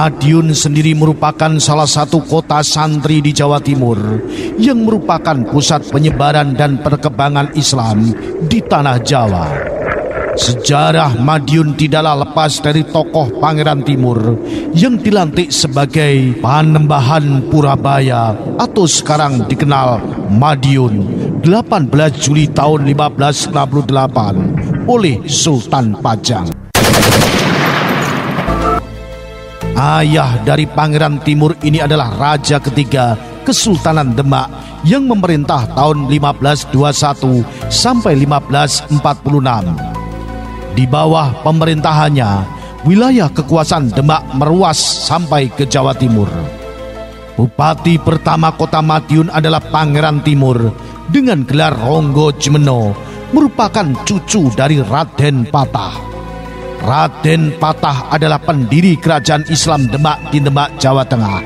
Madiun sendiri merupakan salah satu kota santri di Jawa Timur yang merupakan pusat penyebaran dan perkembangan Islam di tanah Jawa. Sejarah Madiun tidaklah lepas dari tokoh Pangeran Timur yang dilantik sebagai Panembahan Purabaya atau sekarang dikenal Madiun 18 Juli tahun 1568 oleh Sultan Pajang. Ayah dari Pangeran Timur ini adalah Raja ketiga Kesultanan Demak yang memerintah tahun 1521 sampai 1546. Di bawah pemerintahannya, wilayah kekuasaan Demak meluas sampai ke Jawa Timur. Bupati pertama kota Madiun adalah Pangeran Timur dengan gelar Ronggo Jemeno, merupakan cucu dari Raden Patah. Raden Patah adalah pendiri kerajaan Islam Demak di Demak, Jawa Tengah.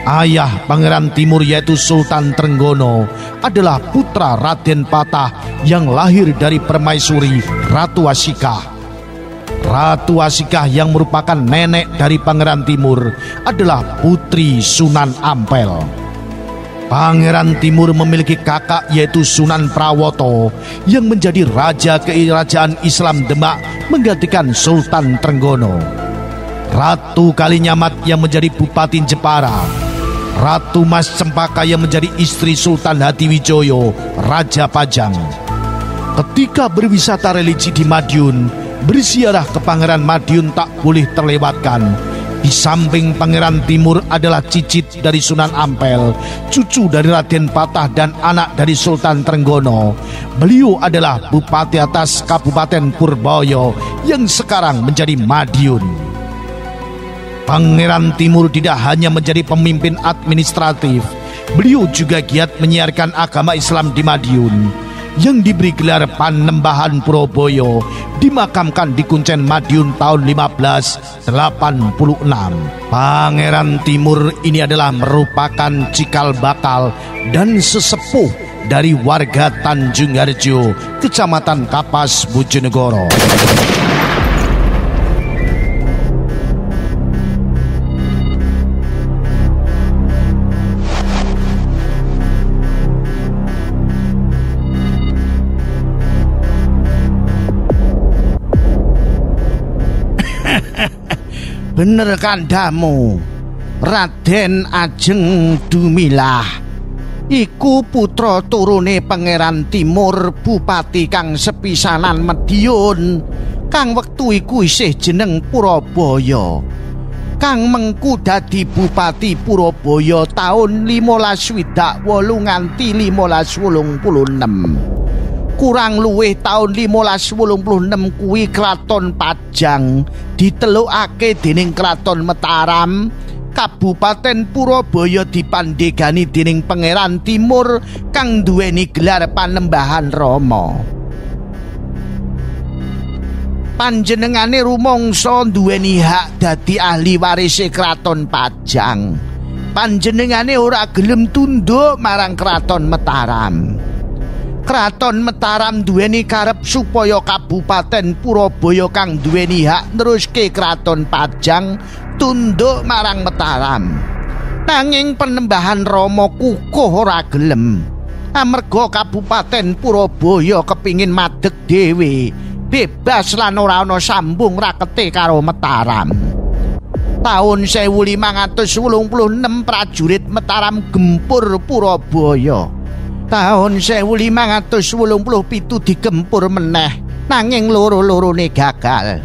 Ayah Pangeran Timur yaitu Sultan Trenggono adalah putra Raden Patah yang lahir dari permaisuri Ratu Asikah. Ratu Asikah yang merupakan nenek dari Pangeran Timur adalah putri Sunan Ampel. Pangeran Timur memiliki kakak yaitu Sunan Prawoto yang menjadi raja kerajaan Islam Demak menggantikan Sultan Trenggono. Ratu Kalinyamat yang menjadi Bupati Jepara. Ratu Mas Cempaka yang menjadi istri Sultan Hadiwijoyo, Raja Pajang. Ketika berwisata religi di Madiun, berziarah ke Pangeran Madiun tak boleh terlewatkan. Di samping Pangeran Timur adalah cicit dari Sunan Ampel, cucu dari Raden Patah dan anak dari Sultan Trenggono. Beliau adalah Bupati atas Kabupaten Purboyo yang sekarang menjadi Madiun. Pangeran Timur tidak hanya menjadi pemimpin administratif, beliau juga giat menyiarkan agama Islam di Madiun. Yang diberi gelar Panembahan Purabaya, dimakamkan di Kuncen Madiun tahun 1586. Pangeran Timur ini adalah merupakan cikal bakal dan sesepuh dari warga Tanjung Harjo, Kecamatan Kapas, Bojonegoro. Bener kandamu, Raden Ajeng Dumilah iku putra turune Pangeran Timur, Bupati kang sepisanan Madiun, kang wektu iku isih jeneng Purabaya, kang mengku dadi Bupati Purabaya taun 1568 nganti 1586. Kurang luwih tahun 1586 kuwi Kraton Pajang ditelukake dening Kraton Mataram. Kabupaten Purabaya dipandhegani dening Pangeran Timur kang duweni gelar Panembahan Rama. Panjenengane rumangsa duweni hak dadi ahli warise Kraton Pajang. Panjenengane ora gelem tunduk marang Kraton Mataram. Kraton Mataram duweni karep supaya Kabupaten Purabaya kang duweni hak neruske Kraton Pajang tunduk marang Mataram. Nanging Panembahan Rama kukuh ora gelem. Amarga Kabupaten Purabaya kepingin madeg dhewe, bebas lan ora ana sambung rakete karo Mataram. Taun 1586 prajurit Mataram gempur Purabaya. Tahun 1587 digempur meneh, nanging loro-lorone gagal.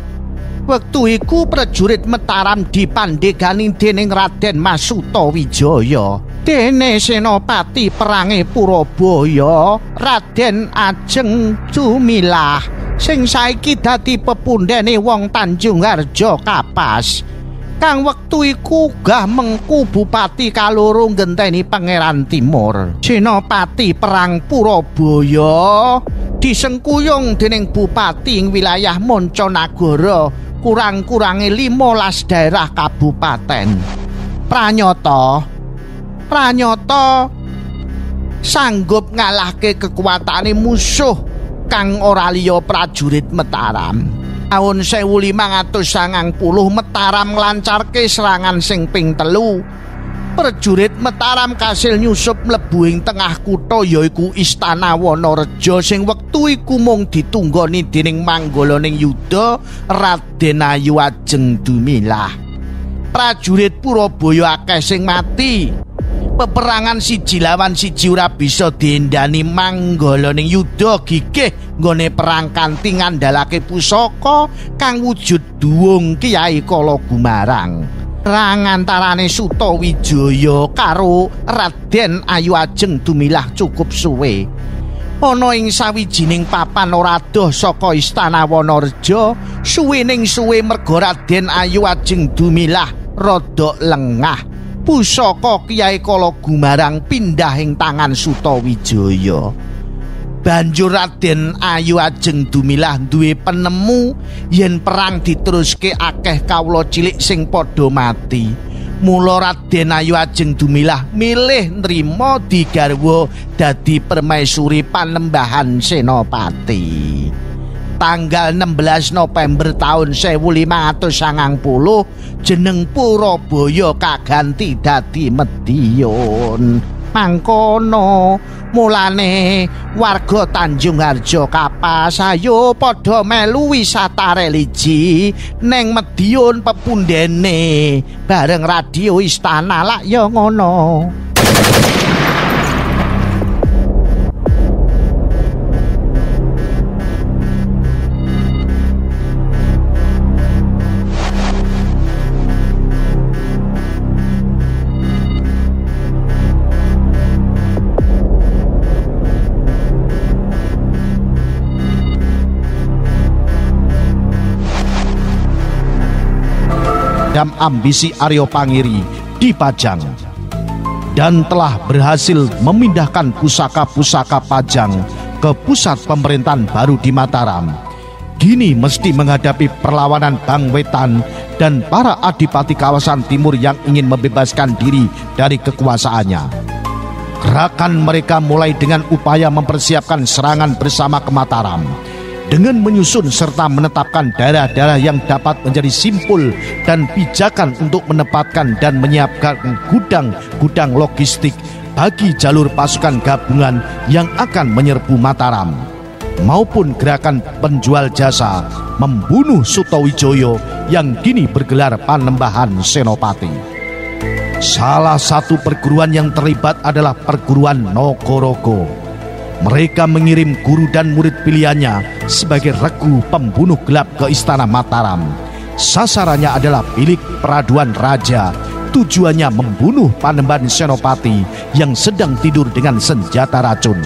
Wektu iku prajurit Mataram dipandhegani dening Raden Masuta Wijaya. Dene senopati perange Purabaya, Raden Ajeng Dumilah, sing saiki dadi pepundhene wong Tanjung Harjo Kapas. Kang wektu iku gah mengku bupati kaloro ngenteni Pangeran Timur. Senopati perang Purabaya disengkuyung dening bupati ing wilayah Monconagoro, kurang-kurange 15 daerah kabupaten. Pranyata sanggup ngalahke kekuatane musuh kang ora liya prajurit Mataram. Taun 1590 Mataram nglancarke serangan sing ping 3. Prajurit Mataram kasil nyusup mlebu ing tengah kutha yaiku Istana Wonorejo sing wektu iku mung ditunggoni dening manggalaning yuda Raden Ayu Ajeng Dumilah. Prajurit Purabaya akeh sing mati. Peperangan siji lawan siji ora bisa diendani manggalaning yuda gigih nggone perang kanthi ngandhalake pusaka kang wujud duwung Kyai Kala Gumarang. Perang antarane Sutawijaya karo Raden Ayu Ajeng Dumilah cukup suwe. Ana ing sawijining papan ora adoh saka Istana Wonorejo, suwening suwe merga Raden Ayu Ajeng Dumilah rada lengah. Pusaka Kyai Kala Gumarang pindah ing tangan Sutawijaya. Banjur Raden Ayu Ajeng Dumilah duwe penemu yen perang diteruske akeh kawula cilik sing padha mati. Mula Raden Ayu Ajeng Dumilah milih nrimo digarwa dadi permaisuri Panembahan Senopati. Tanggal 16 November tahun 1590 jeneng Purabaya kaganti dadi Medion. Mangkono mulane warga Tanjung Harjo Kapas ayo padha melu wisata religi neng Medion pepundene bareng radio Istana lak ya ngono. Dan ambisi Aryo Pangiri di Pajang dan telah berhasil memindahkan pusaka-pusaka Pajang ke pusat pemerintahan baru di Mataram. Kini mesti menghadapi perlawanan Bang Wetan dan para adipati kawasan timur yang ingin membebaskan diri dari kekuasaannya. Gerakan mereka mulai dengan upaya mempersiapkan serangan bersama ke Mataram dengan menyusun serta menetapkan daerah-daerah yang dapat menjadi simpul dan pijakan untuk menempatkan dan menyiapkan gudang-gudang logistik bagi jalur pasukan gabungan yang akan menyerbu Mataram, maupun gerakan penjual jasa membunuh Sutawijaya yang kini bergelar Panembahan Senopati. Salah satu perguruan yang terlibat adalah perguruan Nagaraga. Mereka mengirim guru dan murid pilihannya sebagai regu pembunuh gelap ke Istana Mataram. Sasarannya adalah bilik peraduan raja. Tujuannya membunuh Panembahan Senopati yang sedang tidur dengan senjata racun.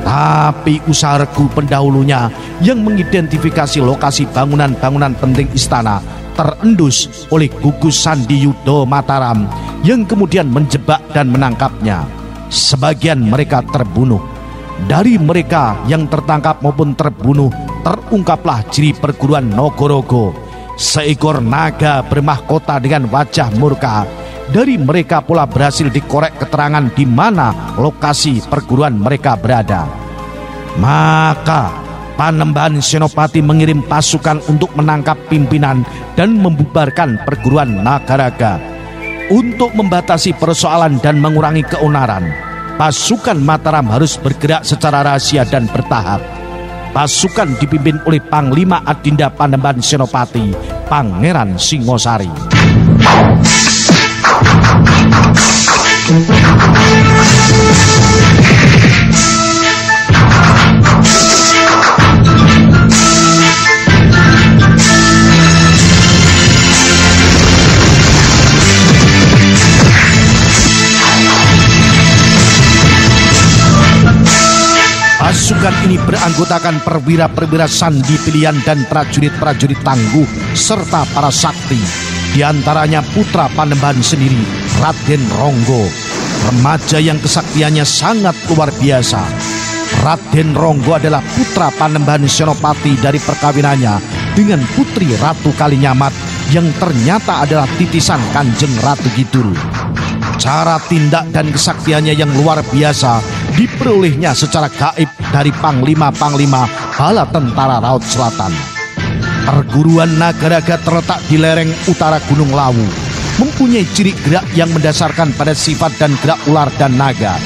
Tapi usaha regu pendahulunya yang mengidentifikasi lokasi bangunan-bangunan penting istana terendus oleh gugus Sandi Yuda Mataram yang kemudian menjebak dan menangkapnya. Sebagian mereka terbunuh. Dari mereka yang tertangkap maupun terbunuh terungkaplah ciri perguruan Nagaraga, seekor naga bermahkota dengan wajah murka. Dari mereka pula berhasil dikorek keterangan di mana lokasi perguruan mereka berada. Maka Panembahan Senopati mengirim pasukan untuk menangkap pimpinan dan membubarkan perguruan Nagaraga. Untuk membatasi persoalan dan mengurangi keonaran, pasukan Mataram harus bergerak secara rahasia dan bertahap. Pasukan dipimpin oleh Panglima Adinda Panembahan Senopati, Pangeran Singosari. Pasukan ini beranggotakan perwira-perwira sandi pilihan dan prajurit-prajurit tangguh serta para sakti. Di antaranya putra Panembahan sendiri, Raden Ronggo, remaja yang kesaktiannya sangat luar biasa. Raden Ronggo adalah putra Panembahan Senopati dari perkawinannya dengan putri Ratu Kalinyamat yang ternyata adalah titisan Kanjeng Ratu Kidul. Cara tindak dan kesaktiannya yang luar biasa diperolehnya secara gaib dari panglima-panglima bala tentara Laut Selatan. Perguruan Nagaraga terletak di lereng utara Gunung Lawu, mempunyai ciri gerak yang mendasarkan pada sifat dan gerak ular dan naga,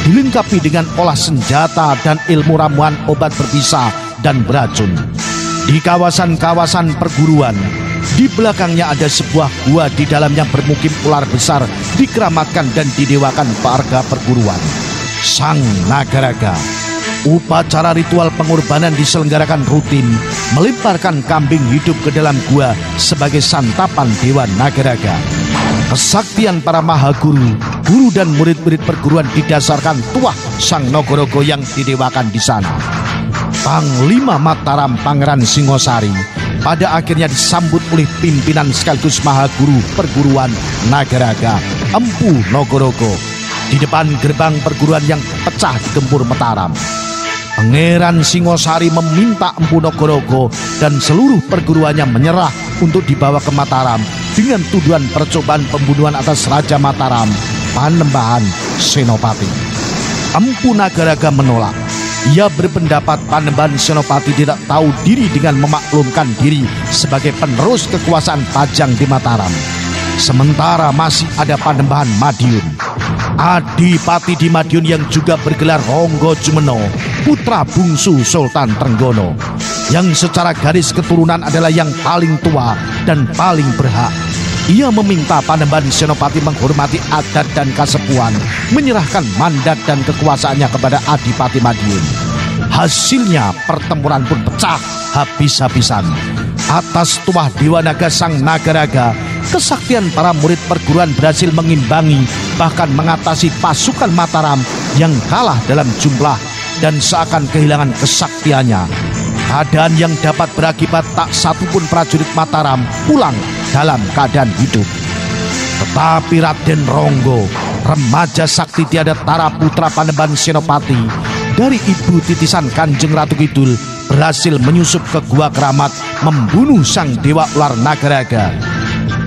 dilengkapi dengan olah senjata dan ilmu ramuan obat berbisa dan beracun. Di kawasan-kawasan perguruan, di belakangnya ada sebuah gua di dalamnya bermukim ular besar, dikeramatkan dan didewakan warga perguruan. Sang Nagaraga. Upacara ritual pengorbanan diselenggarakan rutin, melemparkan kambing hidup ke dalam gua sebagai santapan Dewa Nagaraga. Kesaktian para mahaguru, guru dan murid-murid perguruan didasarkan tuah Sang Nagaraga yang didewakan di sana. Panglima Mataram Pangeran Singosari pada akhirnya disambut oleh pimpinan sekaligus mahaguru perguruan Nagaraga, Empu Nagaraga, di depan gerbang perguruan yang pecah di gempur Mataram. Pangeran Singosari meminta Empu Nagaraga dan seluruh perguruannya menyerah untuk dibawa ke Mataram dengan tuduhan percobaan pembunuhan atas Raja Mataram, Panembahan Senopati. Empu Nagaraga menolak. Ia berpendapat Panembahan Senopati tidak tahu diri dengan memaklumkan diri sebagai penerus kekuasaan Pajang di Mataram. Sementara masih ada Panembahan Madiun, Adipati di Madiun yang juga bergelar Ronggo Jumeno, putra bungsu Sultan Trenggono, yang secara garis keturunan adalah yang paling tua dan paling berhak. Ia meminta Panembahan Senopati menghormati adat dan kasepuan, menyerahkan mandat dan kekuasaannya kepada Adipati Madiun. Hasilnya pertempuran pun pecah habis-habisan. Atas tuah Dewa Naga Sang Nagaraga, kesaktian para murid perguruan berhasil mengimbangi bahkan mengatasi pasukan Mataram yang kalah dalam jumlah dan seakan kehilangan kesaktiannya. Keadaan yang dapat berakibat tak satupun prajurit Mataram pulang dalam keadaan hidup. Tetapi Raden Ronggo, remaja sakti tiada tara putra Panembahan Senopati dari ibu titisan Kanjeng Ratu Kidul, berhasil menyusup ke Gua Keramat membunuh sang Dewa Ular Nagaraga.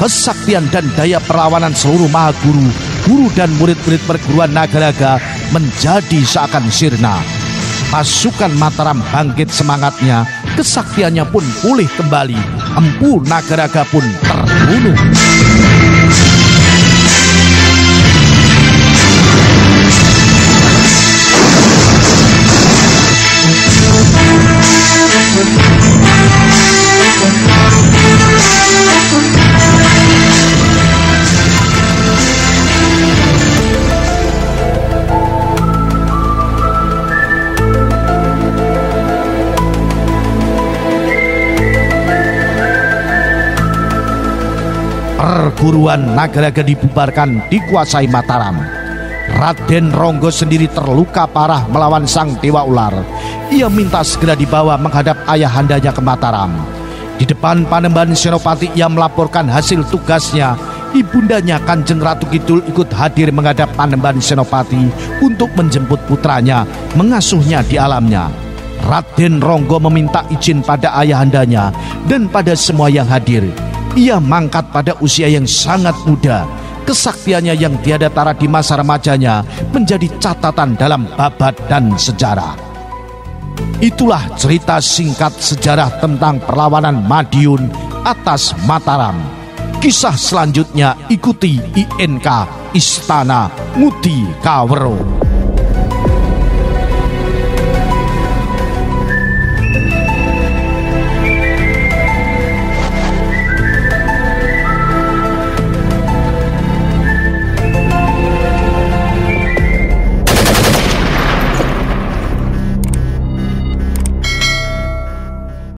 Kesaktian dan daya perlawanan seluruh mahaguru, guru dan murid-murid perguruan Nagaraga menjadi seakan sirna. Pasukan Mataram bangkit semangatnya, kesaktiannya pun pulih kembali. Empu Nagaraga pun terbunuh. Perguruan Nagaraga dibubarkan, dikuasai Mataram. Raden Ronggo sendiri terluka parah melawan sang Dewa Ular. Ia minta segera dibawa menghadap ayahandanya ke Mataram. Di depan Panembahan Senopati ia melaporkan hasil tugasnya. Ibundanya Kanjeng Ratu Kidul ikut hadir menghadap Panembahan Senopati untuk menjemput putranya, mengasuhnya di alamnya. Raden Ronggo meminta izin pada ayahandanya dan pada semua yang hadir. Ia mangkat pada usia yang sangat muda. Kesaktiannya yang tiada tara di masa remajanya menjadi catatan dalam babat dan sejarah. Itulah cerita singkat sejarah tentang perlawanan Madiun atas Mataram. Kisah selanjutnya ikuti INK Istana Ngudi Kawero.